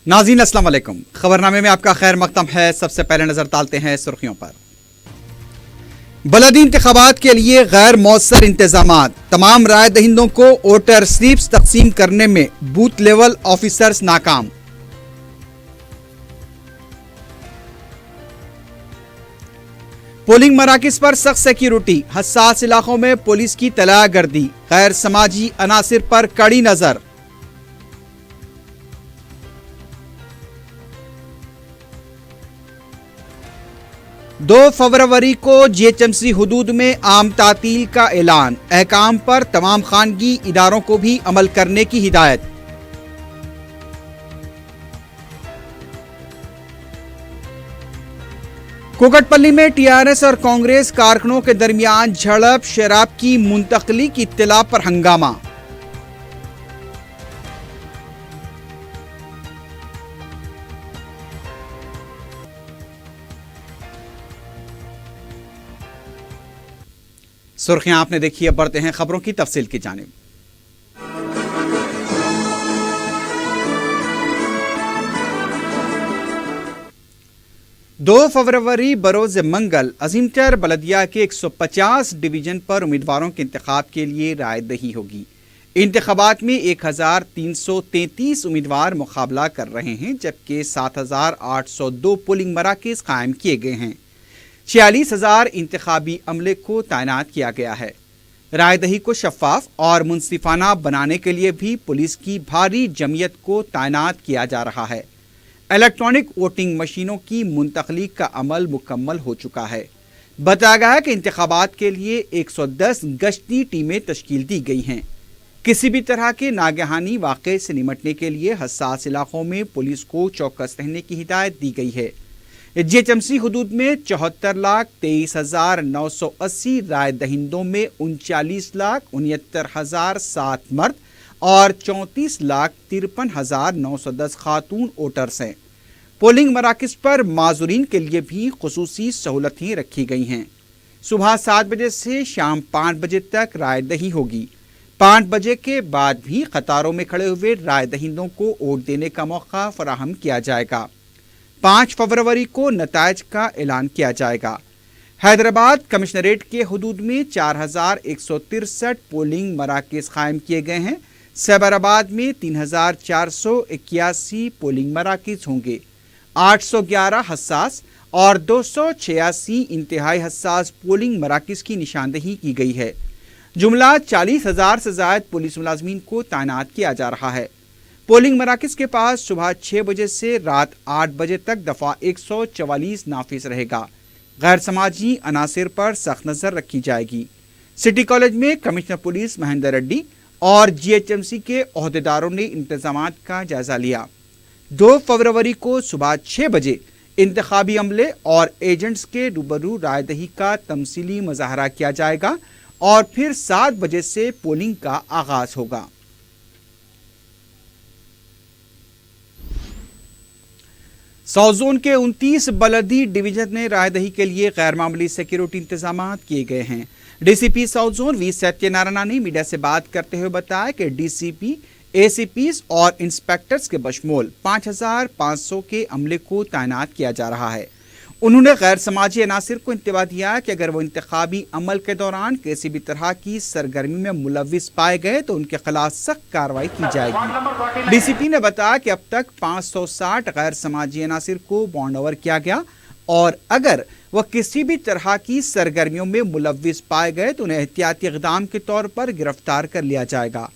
नाज़रीन अस्सलाम वालेकुम। खबरनामे में आपका खैर मकदम है। सबसे पहले नजर डालते हैं सुर्खियों पर। बलदी इंतखाबात के लिए गैर मौसर इंतजामात, तमाम राय दहिंदों को वोटर स्लिप्स तकसीम करने में बूथ लेवल ऑफिसर्स नाकाम। पोलिंग मराकिज पर सख्त सिक्योरिटी, हसास इलाकों में पुलिस की तलाशगर्दी, गैर समाजी अनासिर पर कड़ी नजर। 2 फरवरी को जीएचएमसी हुदूद में आम तातील का ऐलान, अहकाम पर तमाम खानगी इदारों को भी अमल करने की हिदायत। कुकटपल्ली में टीआरएस और कांग्रेस कारकुनों के दरमियान झड़प, शराब की मुंतकली की इत्तला पर हंगामा। सुर्खियां आपने देखी, अब बढ़ते हैं खबरों की तफसील की जानिब। 2 फरवरी बरोज मंगल अजीमतर बलदिया के 150 डिवीजन पर उम्मीदवारों के इंतखाब के लिए रायदही होगी। इंतखाबात में 1333 उम्मीदवार मुकाबला कर रहे हैं, जबकि 7802 पोलिंग मराकज कायम किए गए हैं। 46,000 इंतखाबी अमले को तैनात किया गया है। रायदही को शफाफ और मुनसिफाना बनाने के लिए भी पुलिस की भारी जमीयत को तैनात किया जा रहा है। इलेक्ट्रॉनिक वोटिंग मशीनों की मुंतकली का अमल मुकम्मल हो चुका है। बताया गया है कि इंतखाबात के लिए 110 गश्ती टीमें तश्कील दी गई हैं। किसी भी तरह के नागहानी वाक़े से निमटने के लिए हसास इलाकों में पुलिस को चौकस रहने की हिदायत दी गई है। जीएचएमसी हुदूद में 74,23,980 राय दहिंदों में 39,69,007 मर्द और 34,53,910 खातून वोटर्स हैं। पोलिंग मराकिज पर माजुरीन के लिए भी खुसूसी सहूलतें रखी गई हैं। सुबह 7 बजे से शाम 5 बजे तक रायदही होगी। 5 बजे के बाद भी कतारों में खड़े हुए राय दहिंदों को वोट देने का मौका फराहम किया जाएगा। 5 फरवरी को नताइज का ऐलान किया जाएगा। हैदराबाद कमिश्नरेट के हुदूद में 4,163 पोलिंग मराकज कायम किए गए हैं। सैबराबाद में 3,481 पोलिंग मराकज होंगे। 811 हसास और 286 इंतहाई हसास पोलिंग मराकज की निशानदही की गई है। जुमला 40,000 से ज्यादा पुलिस मुलाजमीन को तैनात किया जा रहा है। पोलिंग मराकज के पास सुबह 6 बजे से रात 8 बजे तक दफा 144 नाफिज रहेगा। गैर समाजी अनासिर पर सख्त नजर रखी जाएगी। सिटी कॉलेज में कमिश्नर पुलिस महेंद्र रेड्डी और जीएचएमसी के ओहदेदारों ने इंतजामात का जायजा लिया। 2 फरवरी को सुबह 6 बजे इंतखाबी अमले और एजेंट्स के रूबरू रायदही का तमसीली मुजाहरा किया जाएगा और फिर 7 बजे से पोलिंग का आगाज होगा। साउथ जोन के 29 बलदी डिवीजन में रायदही के लिए गैर मामूली सिक्योरिटी इंतजाम किए गए हैं। DCP south zone V Satyanarayana ने मीडिया से बात करते हुए बताया कि डीसीपी, एसीपीज और इंस्पेक्टर्स के बशमूल 5,500 के अमले को तैनात किया जा रहा है। उन्होंने गैर समाजी अनासिर को इंतबाह दिया कि अगर वो इंतखाबी अमल के दौरान किसी भी तरह की सरगर्मी में मुलविस पाए गए तो उनके खिलाफ सख्त कार्रवाई की जाएगी। डीसीपी ने बताया कि अब तक 560 गैर समाजी अनासिर को बॉन्ड ओवर किया गया और अगर वह किसी भी तरह की सरगर्मियों में मुलविस पाए गए तो उन्हें एहतियाती इक़दाम के तौर पर गिरफ्तार कर लिया जाएगा।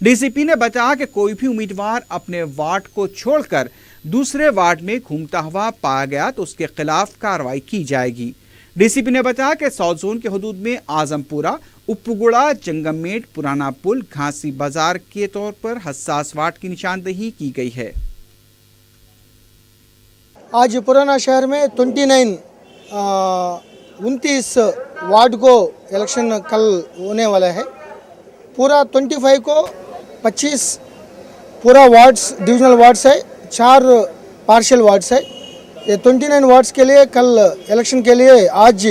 डीसीपी ने बताया कि कोई भी उम्मीदवार अपने वार्ड को छोड़कर दूसरे वार्ड में घूमता हुआ पाया गया तो उसके खिलाफ कार्रवाई की जाएगी। डीसीपी ने बताया कि साउथ जोन के हुदूद में आजमपुरा, उप्पुगुड़ा, जंगमेट, पुराना पुल, घासी बाजार के तौर पर हसास वार्ड की निशानदही की गई है। आज पुराना शहर में 29 वार्ड को इलेक्शन कल होने वाला है। पूरा 25 को 25 पूरा वार्ड्स डिविजनल वार्ड्स है, 4 पार्शियल वार्ड्स है। ये 29 वार्ड्स के लिए कल इलेक्शन के लिए आज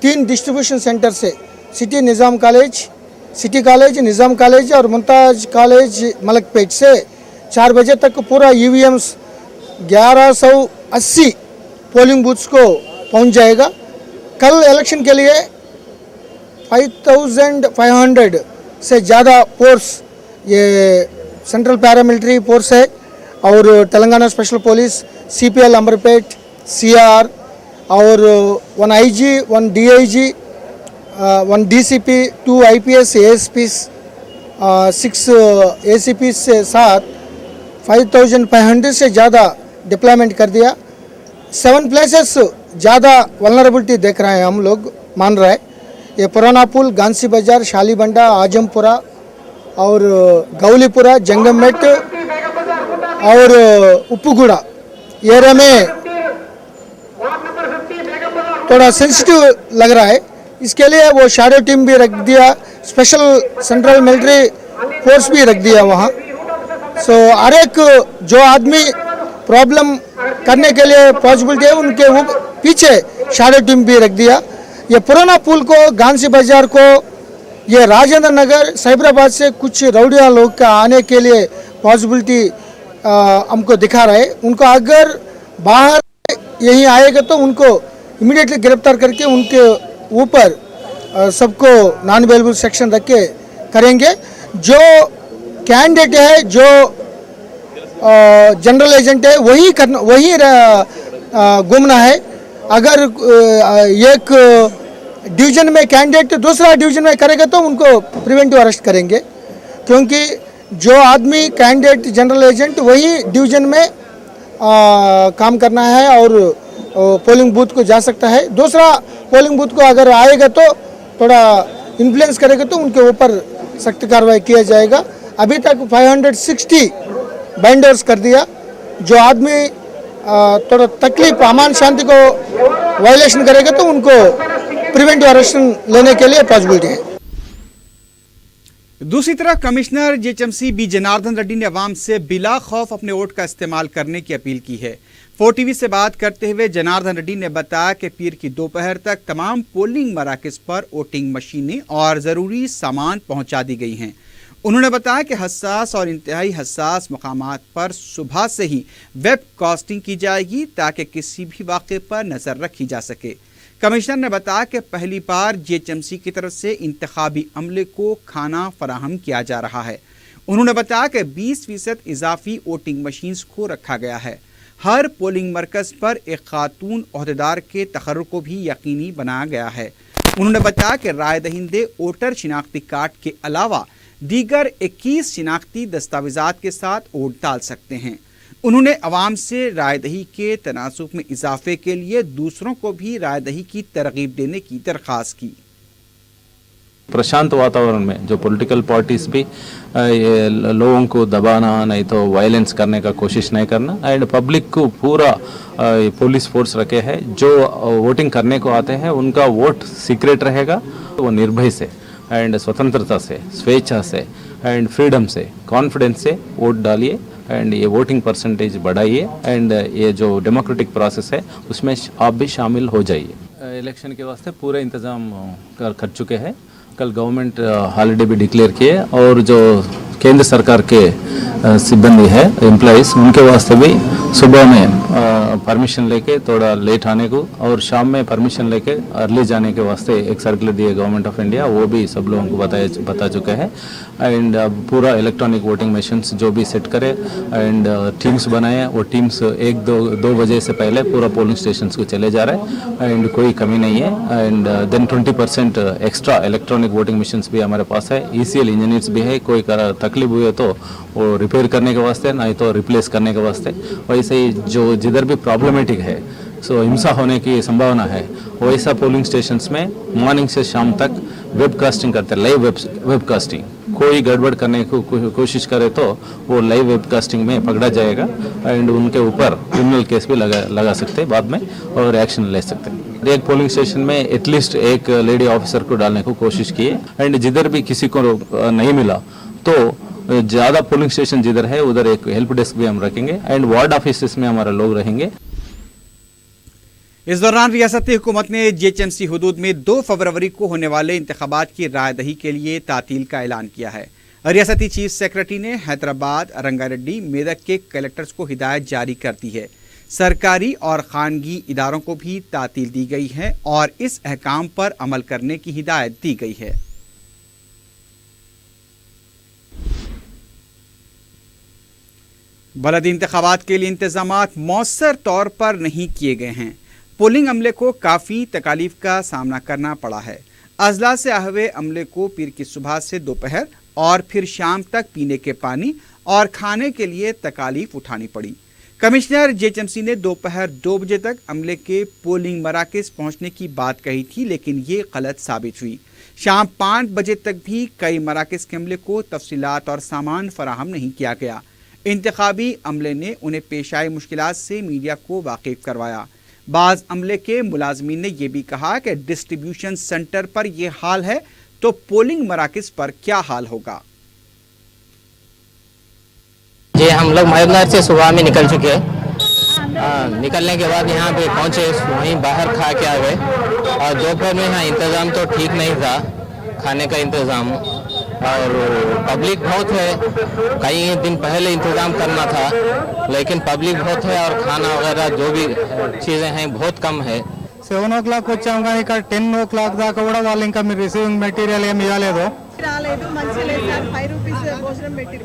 3 डिस्ट्रीब्यूशन सेंटर से सिटी निज़ाम कॉलेज, सिटी कॉलेज, निज़ाम कॉलेज और मुमताज़ कॉलेज मलकपेट से 4 बजे तक पूरा ईवीएम्स 1180 पोलिंग बूथ्स को पहुंच जाएगा। कल इलेक्शन के लिए 5500 से ज़्यादा फोर्स, ये सेंट्रल पैरामिलिट्री फोर्स है और Telangana special police, CPL Amberpet, CR और 1 IG, 1 DIG, 1 DCP, 2 IPS ASPs, 6 ACPs के साथ 5500 से ज़्यादा डिप्लॉयमेंट कर दिया। 7 प्लेसेस ज़्यादा वल्नरेबिलिटी देख रहे हैं, हम लोग मान रहे हैं। ये पुराना पुल, गांसी बाजार, शालीबंडा, आजमपुरा और गौलीपुरा, जंगममेट और उप्पुगुड़ा एरिया में थोड़ा सेंसिटिव लग रहा है। इसके लिए वो शैडो टीम भी रख दिया, स्पेशल सेंट्रल मिलिट्री फोर्स भी रख दिया वहाँ। सो हर एक जो आदमी प्रॉब्लम करने के लिए पॉसिबिलिटी है, उनके वो पीछे शैडो टीम भी रख दिया। ये पुराना पुल को, गांसी बाजार को, ये राजेंद्र नगर, साइबराबाद से कुछ रउडिया लोग का आने के लिए पॉसिबिलिटी हमको दिखा रहा है। उनको अगर बाहर यहीं आएगा तो उनको इमीडिएटली गिरफ्तार करके उनके ऊपर सबको नॉन अवेलेबल सेक्शन रख के करेंगे। जो कैंडिडेट है, जो जनरल एजेंट है, वही घूमना है। अगर एक डिवीजन में कैंडिडेट दूसरा डिवीजन में करेगा तो उनको प्रिवेंटिव अरेस्ट करेंगे, क्योंकि जो आदमी कैंडिडेट जनरल एजेंट वही डिवीजन में काम करना है और पोलिंग बूथ को जा सकता है। दूसरा पोलिंग बूथ को अगर आएगा तो थोड़ा इन्फ्लुएंस करेगा तो उनके ऊपर सख्त कार्रवाई किया जाएगा। अभी तक 560 बाइंडर्स कर दिया। जो आदमी थोड़ा तकलीफ, अमान शांति को वायलेशन करेगा तो उनको प्रिवेंटिव अरेस्ट लेने के लिए पॉसिबिलिटी है। दूसरी तरफ commissioner JHMC B Janardhan Reddy ने अवाम से बिला खौफ अपने वोट का इस्तेमाल करने की अपील की है। 4TV से बात करते हुए जनार्दन रेड्डी ने बताया कि पीर की दोपहर तक तमाम पोलिंग मराकज पर वोटिंग मशीनें और ज़रूरी सामान पहुंचा दी गई हैं। उन्होंने बताया कि हसास और इंतहाई हसास मकामात पर सुबह से ही वेब कास्टिंग की जाएगी ताकि किसी भी वाक़े पर नज़र रखी जा सके। कमिश्नर ने बताया कि पहली बार JHMC की तरफ से इंतखाबी अमले को खाना फराहम किया जा रहा है। उन्होंने बताया कि 20% इजाफी वोटिंग मशीन्स को रखा गया है। हर पोलिंग मरकज़ पर एक खातून ओहदेदार के तखर्रुर को भी यकीनी बनाया गया है। उन्होंने बताया कि राय दहिंदे वोटर शिनाख्ती कार्ड के अलावा दीगर 21 शिनाख्ती दस्तावेजात के साथ वोट डाल सकते हैं। उन्होंने अवाम से रायदही के तनासुब में इजाफे के लिए दूसरों को भी रायदही की तरगीब देने की दरख्वास्त की। प्रशांत वातावरण में जो पॉलिटिकल पार्टीज भी लोगों को दबाना, नहीं तो वायलेंस करने का कोशिश नहीं करना, एंड पब्लिक को पूरा पुलिस फोर्स रखे हैं। जो वोटिंग करने को आते हैं उनका वोट सीक्रेट रहेगा। वो निर्भय से एंड स्वतंत्रता से, स्वेच्छा से एंड फ्रीडम से, कॉन्फिडेंस से वोट डालिए एंड ये वोटिंग परसेंटेज बढ़ाइए एंड ये जो डेमोक्रेटिक प्रोसेस है उसमें आप भी शामिल हो जाइए। इलेक्शन के वास्ते पूरे इंतज़ाम कर चुके हैं। कल गवर्नमेंट हॉलीडे भी डिक्लेयर किए और जो केंद्र सरकार के सिब्बंदी है, एम्प्लॉइज, उनके वास्ते भी सुबह में परमिशन लेके थोड़ा लेट आने को और शाम में परमिशन लेके अर्ली जाने के वास्ते एक सर्कुलर दिए गवर्नमेंट ऑफ इंडिया, वो भी सब लोगों को बता चुके हैं। एंड पूरा इलेक्ट्रॉनिक वोटिंग मशीन्स जो भी सेट करे एंड टीम्स बनाए, वो टीम्स 1-2 बजे से पहले पूरा पोलिंग स्टेशन को चले जा रहे हैं एंड कोई कमी नहीं है। And then 20% extra electronic voting machines भी हमारे पास है। ECL इंजीनियर्स भी है, कोई तकलीफ हुई है तो वो रिपेयर करने के वास्ते, नहीं तो रिप्लेस करने के वास्ते। वैसे ही जो जिधर भी प्रॉब्लमेटिक है, सो हिंसा होने की संभावना है, वैसा पोलिंग स्टेशंस में मॉर्निंग से शाम तक वेबकास्टिंग करते हैं, लाइव वेबकास्टिंग। कोई गड़बड़ करने को कोशिश करे तो वो लाइव वेबकास्टिंग में पकड़ा जाएगा एंड उनके ऊपर क्रिमिनल केस भी लगा सकते हैं बाद में और एक्शन ले सकते हैं। एक पोलिंग स्टेशन में एटलीस्ट एक लेडी ऑफिसर को डालने को कोशिश किए एंड जिधर भी किसी को नहीं मिला तो ज़्यादा पोलिंग स्टेशन जिधर है उधर एक हेल्प डेस्क भी हम रखेंगे एंड वार्ड ऑफिस में हमारे लोग रहेंगे। इस दौरान रियासती हुकूमत ने JHMC हुदूद में 2 फरवरी को होने वाले इंतखाबात की रायदही के लिए तातील का ऐलान किया है। रियासती चीफ सेक्रेटरी ने हैदराबाद, रंगारेड्डी, मेदक के कलेक्टर्स को हिदायत जारी कर दी है। सरकारी और खानगी इदारों को भी तातील दी गई है और इस अहकाम पर अमल करने की हिदायत दी गई है। बलदी इंतखाबात के लिए इंतजामात मौसर तौर पर नहीं किए गए हैं। पोलिंग अमले को काफ़ी तकालीफ का सामना करना पड़ा है। अजला से आए हुए अमले को पीर की सुबह से दोपहर और फिर शाम तक पीने के पानी और खाने के लिए तकालीफ उठानी पड़ी। कमिश्नर जेएचएमसी ने दोपहर 2 बजे तक अमले के पोलिंग मराकज़ पहुंचने की बात कही थी, लेकिन ये गलत साबित हुई। शाम 5 बजे तक भी कई मराकज़ के अमले को तफसीलात और सामान फराहम नहीं किया गया। इंतखाबी अमले ने उन्हें पेश आई मुश्किलात से मीडिया को वाकिफ करवाया। बाज़ अमले के मुलाजमीन ने यह भी कहा कि डिस्ट्रीब्यूशन सेंटर पर यह हाल है तो पोलिंग मराकज़ पर क्या हाल होगा। जी, हम लोग महबूबनगर से सुबह में निकल चुके हैं। निकलने के बाद यहाँ पे पहुँचे, वहीं बाहर खा के आ गए और दोपहर में यहाँ इंतज़ाम तो ठीक नहीं था, खाने का इंतज़ाम, और पब्लिक बहुत है। कई दिन पहले इंतज़ाम करना था, लेकिन पब्लिक बहुत है और खाना वगैरह जो भी चीज़ें हैं बहुत कम है। 7 o'clock వచ్చాము ఇక 10 o'clock దాకా కూడా వాళ్ళు ఇంకా మీరు రిసీవింగ్ మెటీరియల్ ఏమి ఇవ్వలేదు. రాలేదు, మంచి లేదు సార్. 5 రూపీస్ భోజనం పెట్టిరు.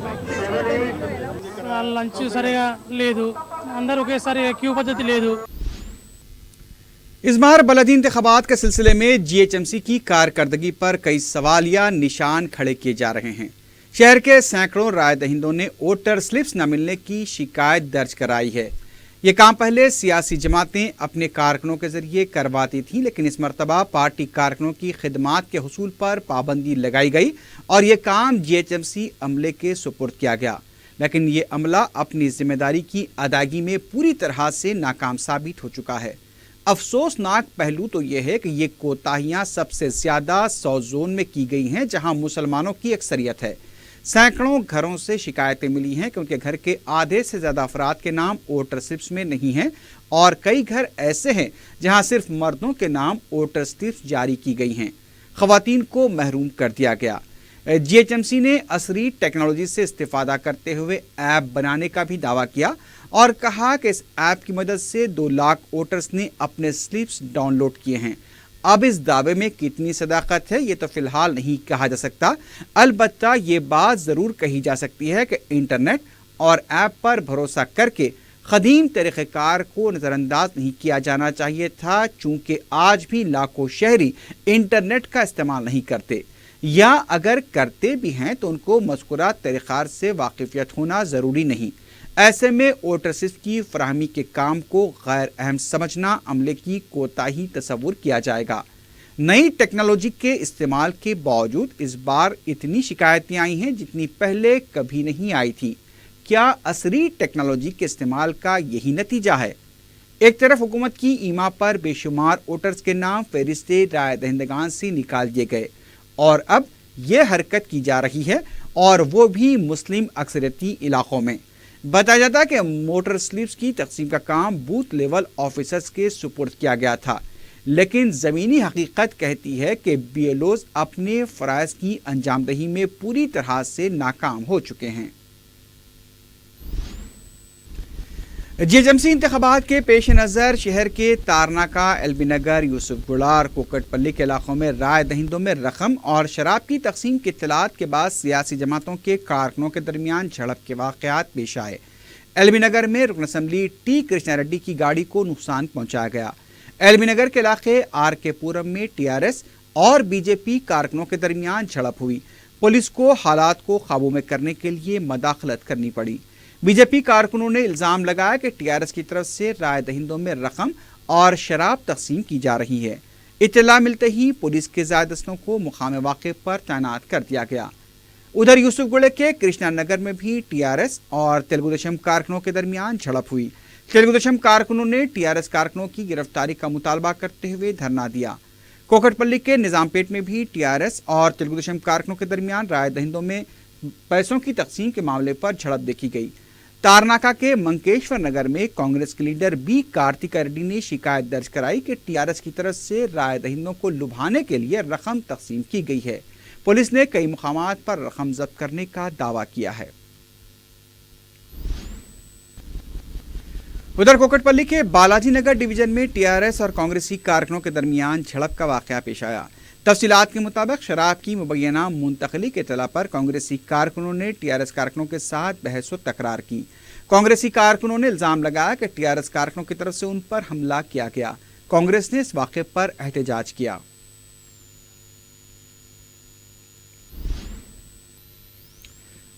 లంచ్ సరిగా లేదు, అందరూ ఒకేసారి క్యూ పద్ధతి లేదు. इस बार बलदी इंतखाबात के सिलसिले में जीएचएमसी की कारकर्दगी पर कई सवाल या निशान खड़े किए जा रहे हैं। शहर के सैकड़ों राय दहिंदों ने वोटर स्लिप्स न मिलने की शिकायत दर्ज कराई है। ये काम पहले सियासी जमातें अपने कारकुनों के जरिए करवाती थीं, लेकिन इस मरतबा पार्टी कारकुनों की खिदमात के हुसूल पर पाबंदी लगाई गई और ये काम जीएचएमसी अमले के सुपुर्द किया गया। लेकिन ये अमला अपनी जिम्मेदारी की अदायगी में पूरी तरह से नाकाम साबित हो चुका है। अफसोसनाक पहलू तो यह है कि ये कोताहियां सबसे ज्यादा साउथ जोन में की गई हैं, जहां मुसलमानों की अक्सरियत है। सैकड़ों घरों से शिकायतें मिली हैं कि उनके घर के आधे से ज्यादा अफराद के नाम वोटर स्लिप्स में नहीं हैं और कई घर ऐसे हैं जहां सिर्फ मर्दों के नाम वोटर स्लिप्स जारी की गई हैं। खवातीन को महरूम कर दिया गया। जीएचएमसी ने असरी टेक्नोलॉजी से इस्तेफादा करते हुए ऐप बनाने का भी दावा किया और कहा कि इस ऐप की मदद से 2 लाख वोटर्स ने अपने स्लिप्स डाउनलोड किए हैं। अब इस दावे में कितनी सदाकत है ये तो फिलहाल नहीं कहा जा सकता। अलबत्ता ये बात ज़रूर कही जा सकती है कि इंटरनेट और ऐप पर भरोसा करके क़दीम तरीक़ेकार को नज़रअंदाज नहीं किया जाना चाहिए था, चूँकि आज भी लाखों शहरी इंटरनेट का इस्तेमाल नहीं करते, या अगर करते भी हैं तो उनको मज़कूरा तरीक़ार से वाकिफ़ियत होना ज़रूरी नहीं। ऐसे में वोटर स्लिप की फराहमी के काम को गैर अहम समझना अमले की कोताही तस्वुर किया जाएगा। नई टेक्नोलॉजी के इस्तेमाल के बावजूद इस बार इतनी शिकायतें आई हैं जितनी पहले कभी नहीं आई थी। क्या असरी टेक्नोलॉजी के इस्तेमाल का यही नतीजा है? एक तरफ हुकूमत की ईमा पर बेशुमार वोटर्स के नाम फहरिस्ते राय दहिंदगान से निकाल दिए गए और अब यह हरकत की जा रही है, और वो भी मुस्लिम अक्सरियती इलाकों में। बताया जाता है कि वोटर स्लिप्स की तकसीम का काम बूथ लेवल ऑफिसर्स के सुपुर्द किया गया था, लेकिन ज़मीनी हकीकत कहती है कि बीएलओज़ अपने फ़राइज़ की अंजामदही में पूरी तरह से नाकाम हो चुके हैं। जीएचएमसी इंतखाबात के पेश नज़र शहर के तारनाका, एलबी नगर, यूसुफगुड़ा और कोकटपल्ली के इलाकों में राय दहिंदों में रकम और शराब की तकसीम की इत्तलात के बाद सियासी जमातों के कारकुनों के दरमियान झड़प के वाक़यात पेश आए। एलबी नगर में रुकन असम्बली टी कृष्णा रेड्डी की गाड़ी को नुकसान पहुँचाया गया। एलबी नगर के इलाके आर.के. पुरम में टीआरएस और बीजेपी कारकुनों के दरमियान झड़प हुई। पुलिस को हालात को काबू में करने के लिए मदाखलत करनी पड़ी। बीजेपी कारकुनों ने इल्ज़ाम लगाया कि टीआरएस की तरफ से राय दहिंदों में रकम और शराब तकसीम की जा रही है। इत्तला मिलते ही पुलिस के ज़ायद दस्तों को मुकाम वाक़े पर तैनात कर दिया गया। उधर यूसुफगुड़े के कृष्णा नगर में भी टीआरएस और तेलुगु देशम कारकुनों के दरमियान झड़प हुई। तेलुगु देशम कारकुनों ने टीआरएस कारकुनों की गिरफ्तारी का मुतालबा करते हुए धरना दिया। कोकटपल्ली के निज़ामपेट में भी टीआरएस और तेलुगु देशम कारकुनों के दरमियान राय दहिंदों में पैसों की तकसीम के मामले पर झड़प देखी गई। तारनाका के मंकेश्वर नगर में कांग्रेस के लीडर बी कार्तिका रेड्डी ने शिकायत दर्ज कराई कि टीआरएस की तरफ से राय दहिंदों को लुभाने के लिए रकम तकसीम की गई है। पुलिस ने कई मुकामात पर रकम जब्त करने का दावा किया है। उधर कोकटपल्ली के बालाजी नगर डिवीजन में टीआरएस और कांग्रेसी कारकुनों के दरमियान झड़प का वाकया पेश आया। तफसीलात के मुताबिक शराब की मुबैना मुंतकली के तला पर कांग्रेसी कारकुनों ने टीआरएस कारकुनों के साथ बहस व तकरार की। कांग्रेसी कारकुनों ने इल्जाम लगाया कि टीआरएस कारकुनों की तरफ से उन पर हमला किया गया। कांग्रेस ने इस वाक़े पर एहतजाज किया।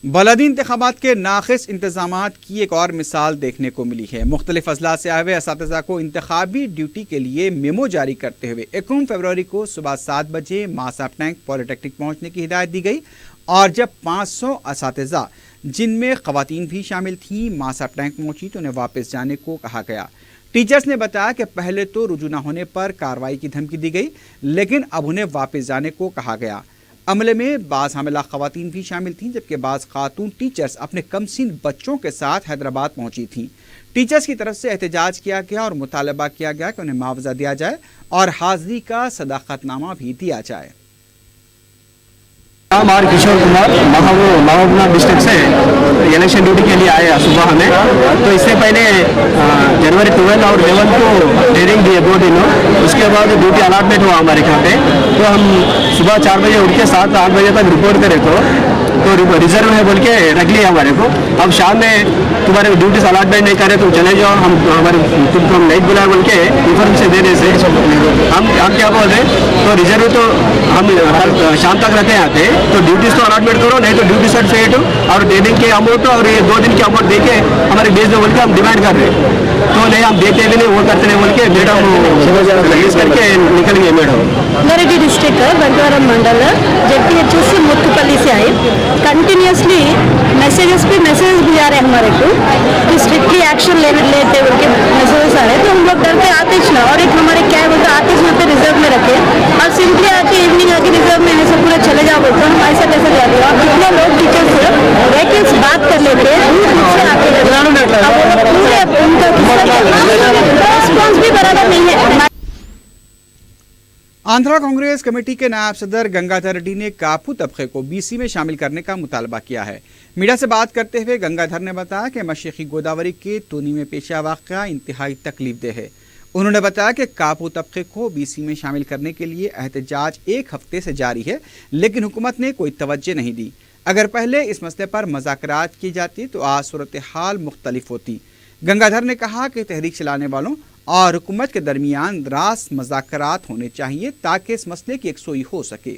बलदी इंतखाबात के नाक़िस इंतजामात की एक और मिसाल देखने को मिली है। मुख्तलिफ अजला से आए हुए असातिज़ा को इंतखाबी ड्यूटी के लिए मेमो जारी करते हुए 21 फरवरी को सुबह 7 बजे मासा टैंक पॉलिटेक्निक पहुंचने की हिदायत दी गई और जब 500 असातिज़ा जिनमें ख़वातीन भी शामिल थीं मासा टैंक पहुंची तो उन्हें वापस जाने को कहा गया। टीचर्स ने बताया कि पहले तो रुजू न होने पर कार्रवाई की धमकी दी गई, लेकिन अब उन्हें वापस जाने को कहा गया। अमले में बाज़ हामिला ख़वातीन भी शामिल थीं, जबकि बाज़ खातून टीचर्स अपने कमसीन बच्चों के साथ हैदराबाद पहुंची थीं। टीचर्स की तरफ से एहतजाज किया गया और मुतालबा किया गया कि उन्हें मुआवजा दिया जाए और हाजिरी का सदाकतनामा भी दिया जाए। हम और किशोर कुमार महबूबनगर डिस्ट्रिक्ट से इलेक्शन ड्यूटी के लिए आए सुबह हमें। तो इससे पहले जनवरी 12 और 11 को ट्रेनिंग दिए 2 दिनों, उसके बाद ड्यूटी अलॉटमेंट हुआ हमारे यहाँ पे। तो हम सुबह 4 बजे उठ के 7-8 बजे तक रिपोर्ट करें तो रिजर्व है बोल के रख लिया हमारे को। अब शाम में तुम्हारे ड्यूटी से अलॉटमेंट नहीं करे तो चले जाओ, हम हमारे तुमको हम नहीं बुलाए बोल के इन्फॉर्मेशन देने से हम क्या बोलते तो रिजर्व तो हम हर शाम तक रहते हैं यहाँ पे। तो ड्यूटीज तो अलॉटमेंट करो, नहीं तो ड्यूटी सर्टिफिकेट और ट्रेनिंग के अमाउंट और ये 2 दिन के अमाउंट दे के हमारे बेच दो बोल के हम डिमांड कर रहे हैं। तो नहीं हम देते भी नहीं, वो करते नहीं बोल के मैडम रिलीज करके निकल गए। मैडम రంగారెడ్డి डिस्ट्रिक्ट बंटवारम मंडल जेपीएचएस मुत्तुपल्ली से आए। कंटिन्यूसली मैसेजेस पे मैसेजेस भी आ रहे हैं हमारे को कि स्ट्रिक्टली एक्शन लेते बोल के मैसेजेस आ रहे हैं। तो हम लोग डर के आते ना, और एक हमारे क्या है बोलते आते यहाँ पे रिजर्व में रखे और सिंपली आके इवनिंग आके रिजर्व में ऐसे पूरे चले जाओ बोलते हम ऐसा कैसे जाते हैं। और कितने लोग टीचर्स वैकेंस बात कर लेते हैं पूरे उनका रिस्पॉन्स भी बराबर नहीं है। आंध्रा कांग्रेस कमेटी के नायब सदर गंगाधर रेड्डी ने कापू तबके को बीसी में शामिल करने का मुतालबा किया है। मीडिया से बात करते हुए गंगाधर ने बताया कि मशरक़ी गोदावरी के तूनी में पेशा वाक़या इंतहाई तकलीफदेह है। उन्होंने बताया कि कापू तबके को बीसी में शामिल करने के लिए एहतजाज 1 हफ्ते से जारी है, लेकिन हुकूमत ने कोई तवज्जो नहीं दी। अगर पहले इस मसले पर मुज़ाकरात की जाती तो आज सूरत हाल मुख्तलिफ होती। गंगाधर ने कहा कि तहरीक चलाने वालों और हुकूमत के दरमियान रास मुज़ाकरात होने चाहिए ताकि इस मसले की यकसुई हो सके।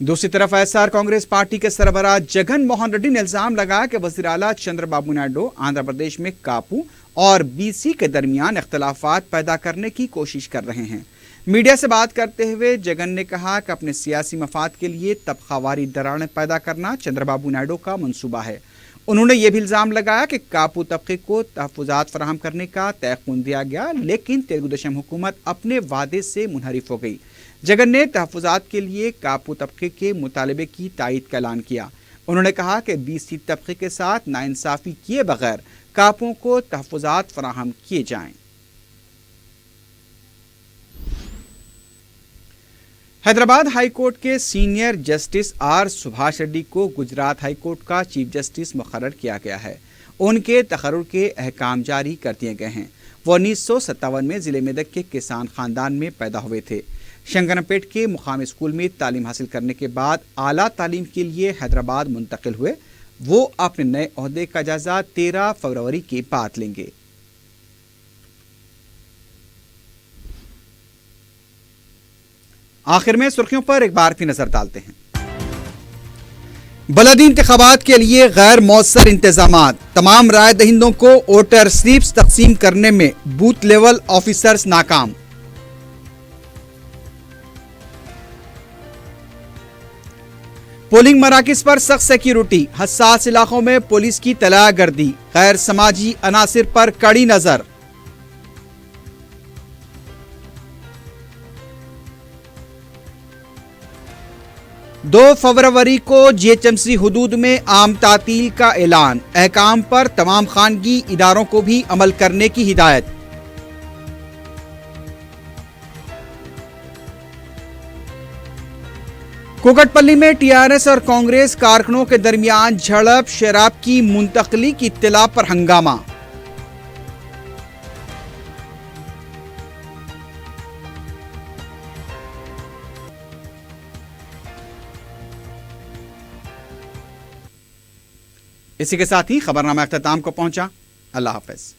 दूसरी तरफ एसआर कांग्रेस पार्टी के सरबराह जगन मोहन रेड्डी ने इल्जाम लगाया कि वज़ीर आला चंद्रबाबू नायडू आंध्र प्रदेश में कापू और बीसी के दरमियान इख्तलाफात पैदा करने की कोशिश कर रहे हैं। मीडिया से बात करते हुए जगन ने कहा कि अपने सियासी मफाद के लिए तबकावारी दरारें पैदा करना चंद्रबाबू नायडू का मंसूबा है। उन्होंने ये भी इल्ज़ाम लगाया कि कापू तबके को तहफ़्फ़ुज़ात फराहम करने का तयक़ुन दिया गया, लेकिन तेलुगुदेशम हुकूमत अपने वादे से मुनहरिफ हो गई। जगन ने तहफ़्फ़ुज़ात के लिए कापू तबके के मुतालबे की तायीद का ऐलान किया। उन्होंने कहा कि बीसी तबके के साथ नाइंसाफ़ी किए बगैर कापुओं को तहफ़्फ़ुज़ात फराहम किए जाएँ। हैदराबाद हाई कोर्ट के senior justice R Subhash Reddy को गुजरात हाई कोर्ट का चीफ जस्टिस मुकर्रर किया गया है। उनके तकर्रुर के अहकाम जारी कर दिए गए हैं। वो 1957 में ज़िले मेदक के किसान ख़ानदान में पैदा हुए थे। शंकरमपेट के मुकामी स्कूल में तालीम हासिल करने के बाद आला तालीम के लिए हैदराबाद मुंतकिल हुए। वो अपने नए ओहदे का जायजा 13 फरवरी के बाद लेंगे। आखिर में सुर्खियों पर एक बार फिर नजर डालते हैं। बलदी इंतखाबात के लिए गैर मौसर इंतजामात, तमाम राय दहिंदों को वोटर स्लिप्स तकसीम करने में बूथ लेवल ऑफिसर्स नाकाम। पोलिंग मराकिज पर सख्त सिक्योरिटी, हसास इलाकों में पुलिस की तलाशगर्दी, गैर समाजी अनासिर पर कड़ी नजर। दो फरवरी को जीएचएमसी हुदूद में आम तातील का ऐलान, अहकाम पर तमाम खानगी इदारों को भी अमल करने की हिदायत। कुकटपल्ली में टीआरएस और कांग्रेस कारकुनों के दरमियान झड़प, शराब की मुंतकली की इत्तला पर हंगामा। इसी के साथ ही खबरनामा अख्ताम को पहुंचा। अल्लाह हाफिज।